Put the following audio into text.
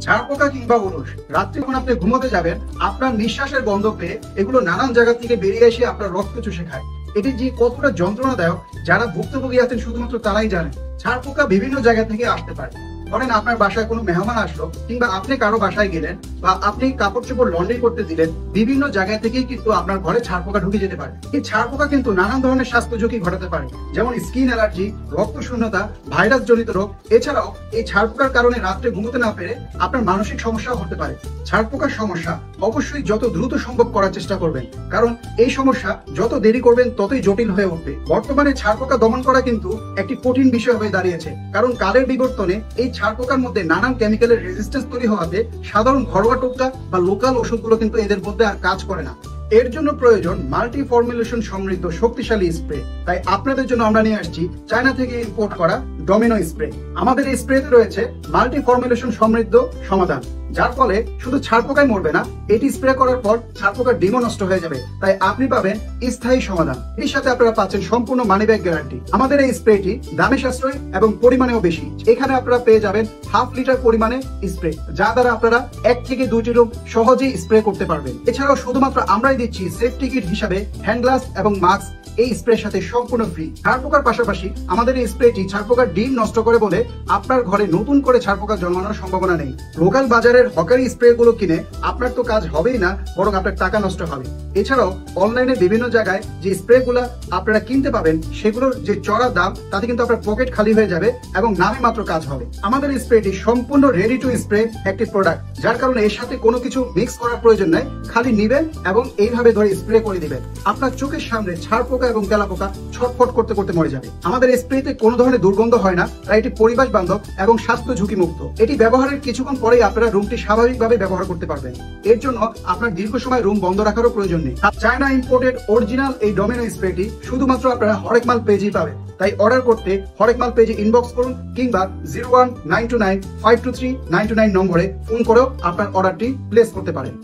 ঝাড় পোকা কিংবা উরুষ রাত্রে যখন আপনি ঘুমোতে যাবেন, আপনার নিঃশ্বাসের গন্ধ পেয়ে এগুলো নানান জায়গা থেকে বেরিয়ে এসে আপনার রক্ত চুষে খায়। এটি যে কতটা যন্ত্রণাদায়ক, যারা ভুক্তভোগী আছেন শুধুমাত্র তারাই জানেন। ঝাড় পোকা বিভিন্ন জায়গা থেকে আসতে পারে। ধরেন আপনার বাসায় কোনো মেহমান আসলো, কিংবা আপনি কারো বাসায় গেলেন, বা আপনি কাপড় চোপড় লন্ড্রি করতে দিলেন, বিভিন্ন জায়গা থেকেই কিন্তু আপনার ঘরে ছাড় পোকা ঢুকে যেতে পারে। এই ছাড় পোকা কিন্তু নানান ধরনের স্বাস্থ্য ঝুঁকি ঘটাতে পারে, যেমন স্কিন অ্যালার্জি, রক্ত শূন্যতা, ভাইরাস জনিত রোগ। এছাড়াও এই ছাড় পোকার কারণে রাত্রে ঘুমোতে না পেরে আপনার মানসিক সমস্যাও হতে পারে। ছাড় পোকার সমস্যা অবশ্যই যত দ্রুত সম্ভব করার চেষ্টা করবেন, কারণ এই সমস্যা যত দেরি করবেন ততই জটিল হয়ে উঠবে। বর্তমানে ছাড় পোকা দমন করা কিন্তু একটি কঠিন বিষয় হয়ে দাঁড়িয়েছে, কারণ কালের বিবর্তনে এই ছাড় পোকার মধ্যে নানান কেমিক্যালের রেজিস্ট্যান্স তৈরি হওয়াতে সাধারণ ঘরোয়া টোটকা বা লোকাল ওষুধগুলো কিন্তু এদের মধ্যে আর কাজ করে না। এর জন্য প্রয়োজন মাল্টি ফর্মুলেশন সমৃদ্ধ শক্তিশালী স্প্রে। তাই আপনাদের জন্য আমরা নিয়ে আসছি চায়না থেকে ইম্পোর্ট করা ডমিনো স্প্রে। আমাদের এই স্প্রেতে রয়েছে মাল্টি ফর্মুলেশন সমৃদ্ধ সমাধান, যার ফলে শুধু ছাড় পোকাই মরবে না, এটি স্প্রে করার পর ছাড় পোকার ডিমও নষ্ট হয়ে যাবে। তাই আপনি পাবেন স্থায়ী সমাধান। এর সাথে আপনারা পাচ্ছেন সম্পূর্ণ মানি ব্যাগ গ্যারান্টি। আমাদের এই স্প্রেটি দামে সাশ্রয়ী এবং পরিমাণেও বেশি। এখানে আপনারা পেয়ে যাবেন 1/2 লিটার পরিমাণে স্প্রে, যা দ্বারা আপনারা 1 থেকে 2টি রুম সহজেই স্প্রে করতে পারবেন। এছাড়াও শুধুমাত্র আমরাই দিচ্ছি সেফটি কিট হিসাবে হ্যান্ড গ্লাভস এবং মাস্ক, এই স্প্রের সাথে সম্পূর্ণ ফ্রি। ছাড় পোকার পাশাপাশি আমাদের এই স্প্রেটি ছাড় পোকার ডিম নষ্ট করে বলে আপনার ঘরে নতুন করে ছাড় পোকা জন্মানোর সম্ভাবনা নেই। লোকাল বাজারের হকারি স্প্রে গুলো কিনে আপনার তো কাজ হবেই না, বরং আপনার টাকা নষ্ট হবে। এছাড়াও অনলাইনে বিভিন্ন জায়গায় যে স্প্রে গুলা আপনারা কিনতে পাবেন, সেগুলোর যে চড়া দাম, তাতে কিন্তু আপনার পকেট খালি হয়ে যাবে এবং নামে মাত্র কাজ হবে। আমাদের এই স্প্রেটি সম্পূর্ণ রেডি টু স্প্রে একটি প্রোডাক্ট, যার কারণে এর সাথে কোনো কিছু মিক্স করার প্রয়োজন নাই। খালি নিবেন এবং এইভাবে ধরে স্প্রে করে দিবেন। আপনার চোখের সামনে ছাড় পোকা এবং তেলা পোকা ছটফট করতে করতে মরে যাবে। আমাদের এই স্প্রেতে কোনো ধরনের দুর্গন্ধ হয় না, তাই এটি পরিবেশ বান্ধব এবং স্বাস্থ্য ঝুঁকি মুক্ত। এটি ব্যবহারের কিছুক্ষণ পরেই আপনারা রুমটি স্বাভাবিকভাবে ব্যবহার করতে পারবেন। এর জন্য আপনার দীর্ঘ সময় রুম বন্ধ রাখারও প্রয়োজন নেই। চায়না ইম্পোর্টেড অরিজিনাল এই ডমিনো স্প্রেটি শুধুমাত্র আপনারা হরেক মাল পেজেই পাবেন। তাই অর্ডার করতে হরেক মাল পেজে ইনবক্স করুন, কিংবা 01929523929 নম্বরে ফোন করেও আপনার অর্ডারটি প্লেস করতে পারেন।